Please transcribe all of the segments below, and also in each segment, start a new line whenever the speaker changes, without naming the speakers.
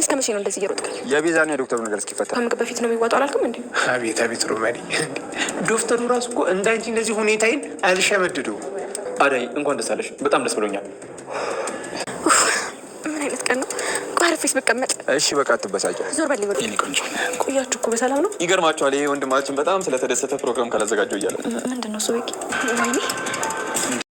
እስከ መቼ ነው እንደዚህ እየሮጥክ?
የቤዛና የዶክተሩ ነገር እስኪፈታ
ከምግብ በፊት ነው የሚዋጣው አላልኩም እንዴ?
አቤት አቤት ሮማሪ፣ ዶክተሩ ራሱ እኮ እንዳንቺ እንደዚህ ሁኔታዬን አልሸመድደው።
አዳይ እንኳን ደስ አለሽ፣ በጣም ደስ ብሎኛል።
ምን አይነት ቀን ነው? አርፌስ ብቀመጥ።
እሺ በቃ አትበሳጭ።
ዞር በል ይወድ። ቆያችሁ እኮ በሰላም ነው?
ይገርማችኋል፣ ይሄ ወንድማችን በጣም ስለተደሰተ ፕሮግራም ካላዘጋጀው እያለ
ምንድን ነው እሱ? ወይኔ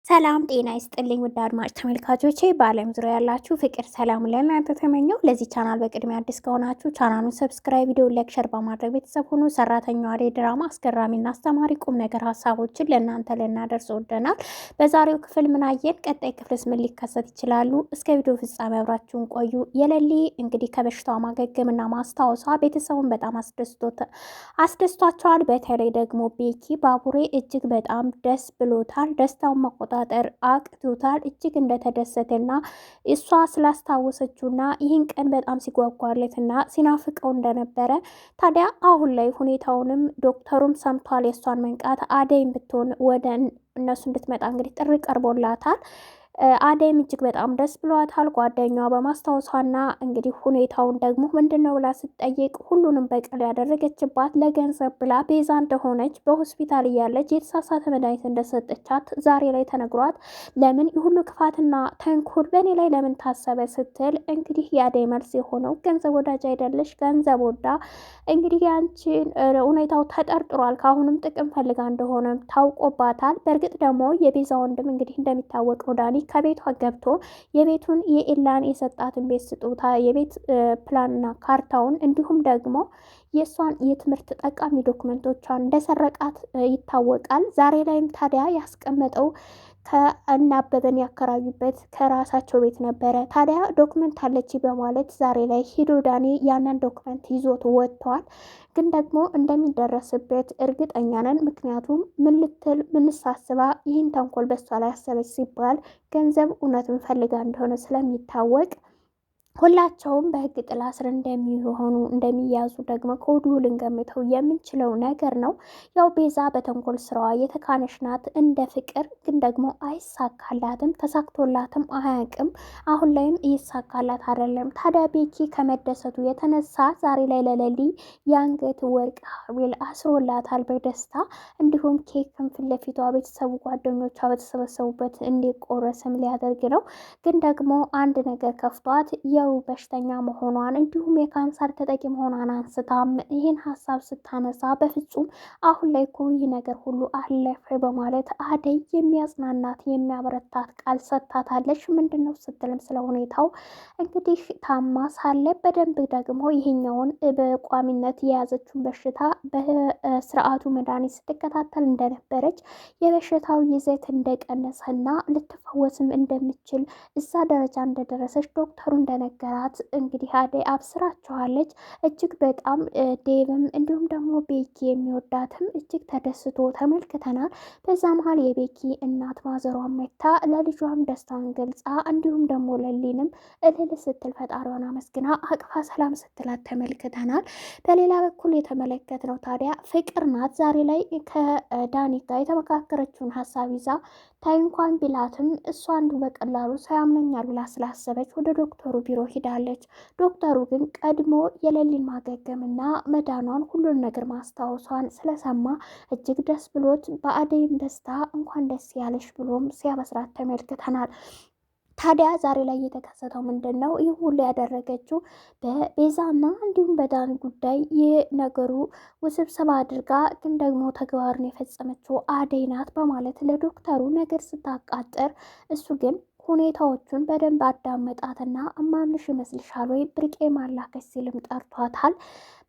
ሰላም ጤና ይስጥልኝ ውድ አድማጭ ተመልካቾቼ፣ በዓለም ዙሪያ ያላችሁ ፍቅር ሰላም ለእናንተ ተመኘው። ለዚህ ቻናል በቅድሚያ አዲስ ከሆናችሁ ቻናሉን ሰብስክራይብ፣ ቪዲዮ ላይክ፣ ሸር በማድረግ ቤተሰብ ሁኑ። ሰራተኛዋ አደይ ድራማ አስገራሚና አስተማሪ ቁም ነገር ሀሳቦችን ለእናንተ ልናደርስ ወደናል። በዛሬው ክፍል ምን አየን? ቀጣይ ክፍልስ ምን ሊከሰት ይችላሉ? እስከ ቪዲዮ ፍጻሜ አብራችሁን ቆዩ። የሌሊ እንግዲህ ከበሽታዋ ማገገምና ማስታወሷ ቤተሰቡን በጣም አስደስቷቸዋል። በተለይ ደግሞ ቤኪ ባቡሬ እጅግ በጣም ደስ ብሎታል። ደስታውን መቆጣጠር አቅቶታል። እጅግ እንደተደሰተና እሷ ስላስታወሰችውና ይህን ቀን በጣም ሲጓጓለትና ሲናፍቀው እንደነበረ ታዲያ አሁን ላይ ሁኔታውንም ዶክተሩም ሰምቷል። የእሷን መንቃት አደይም ብትሆን ወደ እነሱ እንድትመጣ እንግዲህ ጥሪ ቀርቦላታል። አደይም እጅግ በጣም ደስ ብሏታል ጓደኛዋ በማስታወሷና እንግዲህ ሁኔታውን ደግሞ ምንድን ነው ብላ ስትጠይቅ ሁሉንም በቀል ያደረገችባት ለገንዘብ ብላ ቤዛ እንደሆነች በሆስፒታል እያለች የተሳሳተ መድኃኒት እንደሰጠቻት ዛሬ ላይ ተነግሯት ለምን የሁሉ ክፋትና ተንኮል በእኔ ላይ ለምን ታሰበ ስትል እንግዲህ የአደይ መልስ የሆነው ገንዘብ ወዳጅ አይደለሽ፣ ገንዘብ ወዳ እንግዲህ ያንቺን ሁኔታው ተጠርጥሯል። ከአሁንም ጥቅም ፈልጋ እንደሆነም ታውቆባታል። በእርግጥ ደግሞ የቤዛ ወንድም እንግዲህ እንደሚታወቀው ዳኒ ከቤቷ ገብቶ የቤቱን የኤላን የሰጣትን ቤት ስጦታ የቤት ፕላንና ካርታውን እንዲሁም ደግሞ የእሷን የትምህርት ጠቃሚ ዶክመንቶቿን እንደሰረቃት ይታወቃል። ዛሬ ላይም ታዲያ ያስቀመጠው ከእነ አበበን ያከራዩበት ከራሳቸው ቤት ነበረ። ታዲያ ዶክመንት አለች በማለት ዛሬ ላይ ሂዶ ዳኒ ያንን ዶክመንት ይዞት ወጥተዋል። ግን ደግሞ እንደሚደረስበት እርግጠኛ ነን። ምክንያቱም ምን ሳስባ ይህን ተንኮል በሷ ላይ ያሰበች ሲባል ገንዘብ እውነትን ፈልጋ እንደሆነ ስለሚታወቅ ሁላቸውም በሕግ ጥላ ስር እንደሚያዙ ደግሞ ከወዲሁ ልንገምተው የምንችለው ነገር ነው። ያው ቤዛ በተንኮል ስራዋ የተካነች ናት እንደ ፍቅር፣ ግን ደግሞ አይሳካላትም፣ ተሳክቶላትም አያውቅም። አሁን ላይም እይሳካላት አይደለም። ታዲያ ቤኪ ከመደሰቱ የተነሳ ዛሬ ላይ ለሌሊ የአንገት ወርቅ ሐብል አስሮላታል በደስታ እንዲሁም ኬክም ፊት ለፊቷ ቤተሰቡ ጓደኞቿ በተሰበሰቡበት እንዲቆረስም ሊያደርግ ነው። ግን ደግሞ አንድ ነገር ከፍቷት በሽተኛ መሆኗን እንዲሁም የካንሰር ተጠቂ መሆኗን አንስታም ይህን ሀሳብ ስታነሳ በፍጹም አሁን ላይ እኮ ይህ ነገር ሁሉ አለፈ በማለት አደይ የሚያጽናናት የሚያበረታት ቃል ሰጥታታለች። ምንድን ነው ስትልም ስለ ሁኔታው እንግዲህ ታማ ሳለ በደንብ ደግሞ ይሄኛውን በቋሚነት የያዘችውን በሽታ በስርዓቱ መድኃኒት ስትከታተል እንደነበረች የበሽታው ይዘት እንደቀነሰና ልትፈወስም እንደምችል እዛ ደረጃ እንደደረሰች ዶክተሩ እንደነገራት እንግዲህ አደይ አብስራቸዋለች። እጅግ በጣም ዴቭም እንዲሁም ደግሞ ቤኪ የሚወዳትም እጅግ ተደስቶ ተመልክተናል። በዛ መሀል የቤኪ እናት ማዘሯን መታ ለልጇም ደስታን ገልጻ እንዲሁም ደግሞ ለሊንም እልል ስትል ፈጣሪዋን አመስግና አቅፋ ሰላም ስትላት ተመልክተናል። በሌላ በኩል የተመለከትነው ታዲያ ፍቅር ናት። ዛሬ ላይ ከዳኒ ጋር የተመካከረችውን ሀሳብ ይዛ ታይ እንኳን ቢላትም እሷ አንዱ በቀላሉ ሳያምነኛል ብላ ስላሰበች ወደ ዶክተሩ ቢሮ ሂዳለች። ዶክተሩ ግን ቀድሞ የሌሊን ማገገምና መዳኗን ሁሉን ነገር ማስታወሷን ስለሰማ እጅግ ደስ ብሎት በአደይም ደስታ እንኳን ደስ ያለሽ ብሎም ሲያበስራት ተመልክተናል። ታዲያ ዛሬ ላይ የተከሰተው ምንድን ነው? ይህ ሁሉ ያደረገችው በቤዛና እንዲሁም በዳኒ ጉዳይ የነገሩ ውስብስብ አድርጋ ግን ደግሞ ተግባርን የፈጸመችው አደይ ናት በማለት ለዶክተሩ ነገር ስታቃጥር እሱ ግን ሁኔታዎቹን በደንብ አዳመጣትና እማምንሽ ይመስልሻል ወይ ብርቄ ማላከች ሲልም ጠርቷታል።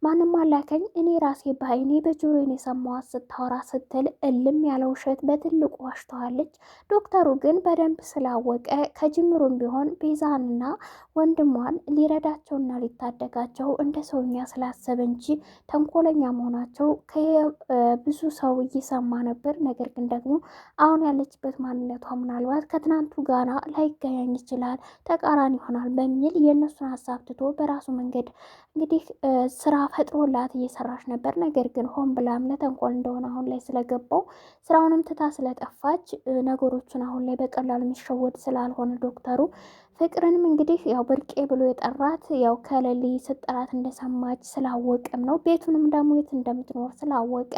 ማንም አላከኝ እኔ ራሴ በአይኔ በጆሮዬን የሰማዋት ስታወራ ስትል እልም ያለ ውሸት በትልቁ ዋሽተዋለች። ዶክተሩ ግን በደንብ ስላወቀ ከጅምሩም ቢሆን ቤዛንና ወንድሟን ሊረዳቸውና ሊታደጋቸው እንደ ሰውኛ ስላሰበ እንጂ ተንኮለኛ መሆናቸው ከብዙ ሰው እየሰማ ነበር። ነገር ግን ደግሞ አሁን ያለችበት ማንነቷ ምናልባት ከትናንቱ ጋራ ላይገናኝ ይችላል፣ ተቃራኒ ይሆናል በሚል የእነሱን ሀሳብ ትቶ በራሱ መንገድ እንግዲህ ስራ ፈጥሮላት እየሰራች ነበር። ነገር ግን ሆን ብላም ለተንኮል እንደሆነ አሁን ላይ ስለገባው ስራውንም ትታ ስለጠፋች ነገሮችን አሁን ላይ በቀላሉ የሚሸወድ ስላልሆነ ዶክተሩ ፍቅርንም እንግዲህ ያው ብርቄ ብሎ የጠራት ያው ከሌሊ ስጠራት እንደሰማች ስላወቀም ነው። ቤቱንም ደግሞ የት እንደምትኖር ስላወቀ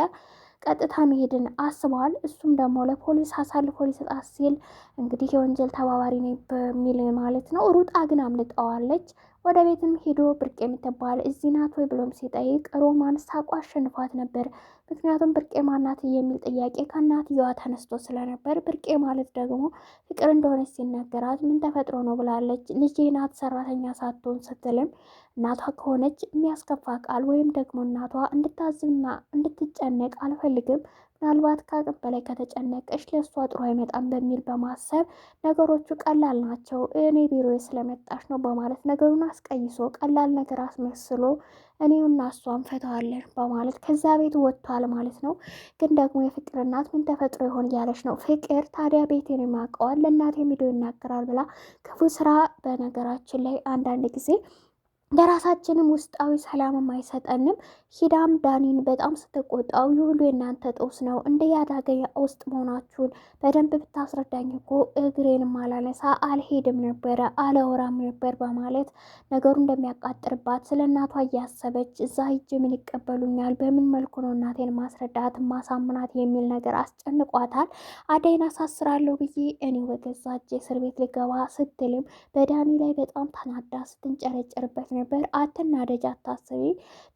ቀጥታ መሄድን አስበዋል። እሱም ደግሞ ለፖሊስ አሳልፎ ሊሰጣት ሲል እንግዲህ የወንጀል ተባባሪ ነኝ በሚል ማለት ነው። ሩጣ ግን አምልጠዋለች። ወደ ቤትም ሄዶ ብርቄ የምትባል እዚህ ናት ወይ ብሎም ሲጠይቅ ሮማን ሳቋ አሸንፏት ነበር። ምክንያቱም ብርቄ ማናት የሚል ጥያቄ ከእናትየዋ ተነስቶ ስለነበር ብርቄ ማለት ደግሞ ፍቅር እንደሆነ ሲነገራት ምን ተፈጥሮ ነው ብላለች። ልጄ ናት ሰራተኛ ሳትሆን ስትልም እናቷ ከሆነች የሚያስከፋ ቃል ወይም ደግሞ እናቷ እንድታዝንና እንድትጨነቅ አልፈልግም፣ ምናልባት ከአቅም በላይ ከተጨነቀች ለእሷ ጥሩ አይመጣም በሚል በማሰብ ነገሮቹ ቀላል ናቸው፣ እኔ ቢሮ ስለመጣች ነው በማለት ነገሩን አስቀይሶ ቀላል ነገር አስመስሎ እኔውና እሷን ፈተዋለን በማለት ከዛ ቤት ወጥቷል ማለት ነው። ግን ደግሞ የፍቅር እናት ምን ተፈጥሮ ይሆን እያለች ነው። ፍቅር ታዲያ ቤቴን የማውቀዋል ለእናቴ ሄዶ ይናገራል ብላ ክፉ ስራ በነገራችን ላይ አንዳንድ ጊዜ ለራሳችንም ውስጣዊ ሰላምም አይሰጠንም። ሂዳም ዳኒን በጣም ስትቆጣው ይህ ሁሉ የእናንተ ጦስ ነው፣ እንደ ያዳገኝ ውስጥ መሆናችሁን በደንብ ብታስረዳኝ እኮ እግሬንም አላነሳ አልሄድም ነበረ አለወራም ነበር በማለት ነገሩ እንደሚያቃጥርባት ስለ እናቷ እያሰበች እዛ ሂጅ ምን ይቀበሉኛል፣ በምን መልኩ ነው እናቴን ማስረዳት ማሳምናት የሚል ነገር አስጨንቋታል። አደይን አሳስራለሁ ብዬ እኔ በገዛ እጄ እስር ቤት ልገባ ስትልም በዳኒ ላይ በጣም ተናዳ ስትንጨረጨርበት ነበር። አትናደጅ፣ አታስቢ፣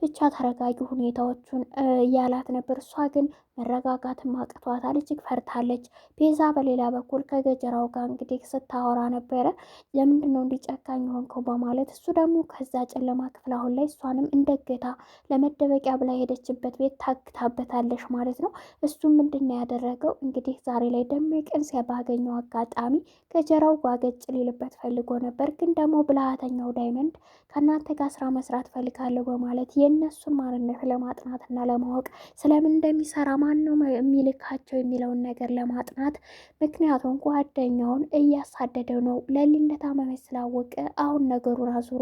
ብቻ ተረጋጊ ሁኔታዎቹን እያላት ነበር። እሷ ግን መረጋጋትም አቅቷታል፣ እጅግ ፈርታለች። ቤዛ በሌላ በኩል ከገጀራው ጋር እንግዲህ ስታወራ ነበረ። ለምንድን ነው እንዲጨካኝ ሆንከው በማለት እሱ ደግሞ ከዛ ጨለማ ክፍል አሁን ላይ እሷንም እንደገታ ለመደበቂያ ብላ ሄደችበት ቤት ታግታበታለች ማለት ነው። እሱም ምንድን ነው ያደረገው እንግዲህ ዛሬ ላይ ደመቀን ባገኘው አጋጣሚ ገጀራው ጓገጭ ሊልበት ፈልጎ ነበር። ግን ደግሞ ብልሃተኛው ዳይመንድ ከእናንተ ጋር ስራ መስራት ፈልጋለሁ በማለት የእነሱን ማንነት ለማጥናትና ለማወቅ ስለምን እንደሚሰራ ማን ነው የሚልካቸው የሚለውን ነገር ለማጥናት፣ ምክንያቱም ጓደኛውን እያሳደደው ነው። ለሊ እንደታመመች ስላወቀ አሁን ነገሩን አዙሮ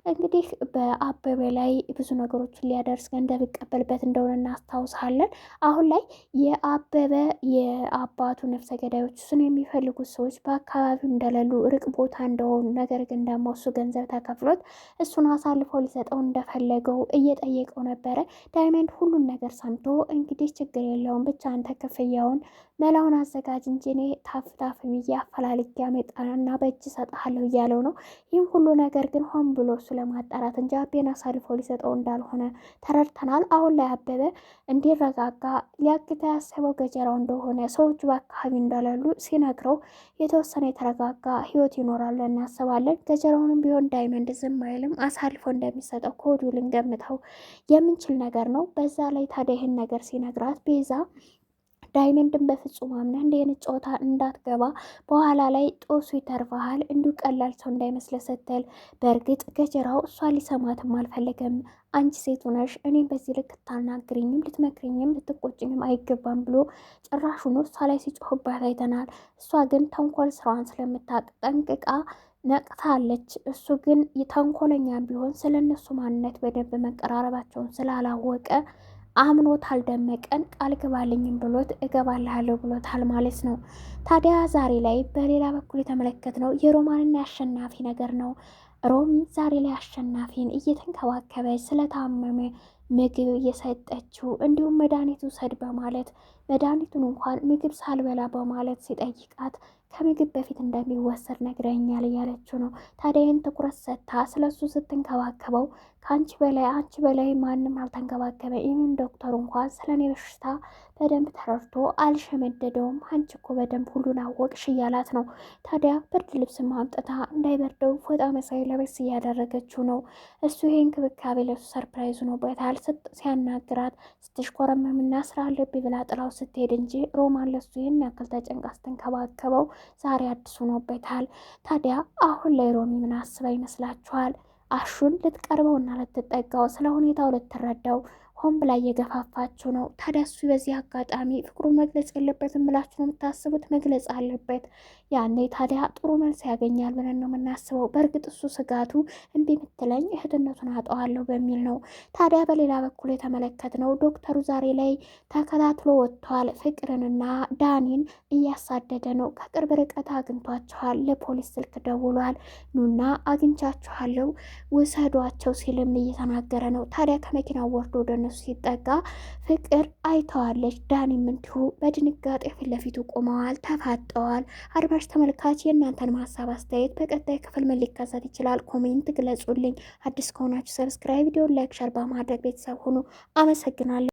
እንግዲህ በአበበ ላይ ብዙ ነገሮችን ሊያደርስ ገንዘብ ይቀበልበት እንደሆነ እናስታውሳለን። አሁን ላይ የአበበ የአባቱ ነፍሰ ገዳዮች እሱን የሚፈልጉት ሰዎች በአካባቢው እንደሌሉ ርቅ ቦታ እንደሆኑ፣ ነገር ግን ደግሞ እሱ ገንዘብ ተከፍሎት እሱን አሳልፎ ሊሰጠው እንደፈለገው እየጠየቀው ነበረ። ዳይመንድ ሁሉን ነገር ሰምቶ እንግዲህ ችግር የለውም ብቻ አንተ ክፍያውን መላውን አዘጋጅ እንጂ እኔ ታፍታፍ ብዬ አፈላልጌ አመጣና በእጅ እሰጥሃለሁ እያለው ነው። ይህም ሁሉ ነገር ግን ሆን ብሎ እሱ ለማጣራት እንጂ አቤን አሳልፎ ሊሰጠው እንዳልሆነ ተረድተናል። አሁን ላይ አበበ እንዲረጋጋ ሊያግታ ያሰበው ገጀራው እንደሆነ ሰዎቹ በአካባቢ እንዳላሉ ሲነግረው የተወሰነ የተረጋጋ ህይወት ይኖራሉ እናስባለን። ገጀራውንም ቢሆን ዳይመንድ ዝም አይልም፣ አሳልፎ እንደሚሰጠው ከወዲሁ ልንገምተው የምንችል ነገር ነው። በዛ ላይ ታዲያ ይህን ነገር ሲነግራት ቤዛ ዳይመንድን በፍጹም አምነህ እንደ አይነት ጨዋታ እንዳትገባ፣ በኋላ ላይ ጦሱ ይተርፈሃል፣ እንዲሁ ቀላል ሰው እንዳይመስለ ስትል፣ በእርግጥ ገጀራው እሷ ሊሰማትም አልፈለገም። አንቺ ሴት ሆነሽ እኔም በዚህ ልክ ታናግሪኝም ልትመክሪኝም ልትቆጭኝም አይገባም ብሎ ጭራሹኑ እሷ ላይ ሲጮህባት አይተናል። እሷ ግን ተንኮል ስራዋን ስለምታውቅ ጠንቅቃ ነቅታለች። እሱ ግን ተንኮለኛም ቢሆን ስለ እነሱ ማንነት በደንብ መቀራረባቸውን ስላላወቀ አምኖታል። ደመቀን ቃል ግባልኝም ብሎት እገባልሃለሁ ብሎታል ማለት ነው። ታዲያ ዛሬ ላይ በሌላ በኩል የተመለከትነው የሮማንና የአሸናፊ ነገር ነው። ሮሚ ዛሬ ላይ አሸናፊን እየተንከባከበች ስለታመመ ምግብ እየሰጠችው እንዲሁም መድኃኒቱ ውሰድ በማለት መድኃኒቱን እንኳን ምግብ ሳልበላ በማለት ሲጠይቃት ከምግብ በፊት እንደሚወሰድ ነግረኛል እያለችው ነው። ታዲያ ይህን ትኩረት ሰጥታ ስለሱ ስትንከባከበው ከአንቺ በላይ አንቺ በላይ ማንም አልተንከባከበ፣ ይህን ዶክተሩ እንኳን ስለ እኔ በሽታ በደንብ ተረድቶ አልሸመደደውም፣ አንቺ እኮ በደንብ ሁሉን አወቅሽ እያላት ነው። ታዲያ ብርድ ልብስ ማምጥታ እንዳይበርደው ፎጣ መሳይ ለበስ እያደረገችው ነው። እሱ ይሄ እንክብካቤ ለሱ ሰርፕራይዝ ሆኖበታል። ሲያናግራት ስትሽኮረመምና ስራ አለብኝ ብላ ጥላው ስትሄድ እንጂ ሮማን ለሱ ይህን ያክል ተጨንቃ ስትንከባከበው ዛሬ አዲስ ሆኖበታል። ታዲያ አሁን ላይ ሮሚ ምን አስባ ይመስላችኋል? አሹን ልትቀርበውና ልትጠጋው ስለ ሁኔታው ልትረዳው ሆን ብላ እየገፋፋችሁ ነው። ታዲያ እሱ በዚህ አጋጣሚ ፍቅሩን መግለጽ የለበትም ብላችሁ ነው የምታስቡት? መግለጽ አለበት። ያኔ ታዲያ ጥሩ መልስ ያገኛል ብለን ነው የምናስበው። በእርግጥ እሱ ስጋቱ እምቢ ምትለኝ እህትነቱን አጠዋለሁ በሚል ነው። ታዲያ በሌላ በኩል የተመለከትነው ዶክተሩ ዛሬ ላይ ተከታትሎ ወጥቷል። ፍቅርንና ዳኒን እያሳደደ ነው። ከቅርብ ርቀት አግኝቷቸዋል። ለፖሊስ ስልክ ደውሏል። ኑና አግኝቻችኋለሁ ውሰዷቸው ሲልም እየተናገረ ነው። ታዲያ ከመኪናው ወርዶ ወደ እነሱ ሲጠጋ ፍቅር አይተዋለች። ዳኒም እንዲሁ በድንጋጤ ፊት ለፊቱ ቆመዋል፣ ተፋጠዋል። አድማጭ ተመልካች የእናንተን ሀሳብ አስተያየት በቀጣይ ክፍል ምን ሊከሰት ይችላል? ኮሜንት ግለጹልኝ። አዲስ ከሆናችሁ ሰብስክራይብ፣ ቪዲዮ ላይክ፣ ሸር በማድረግ ቤተሰብ ሁኑ። አመሰግናለሁ።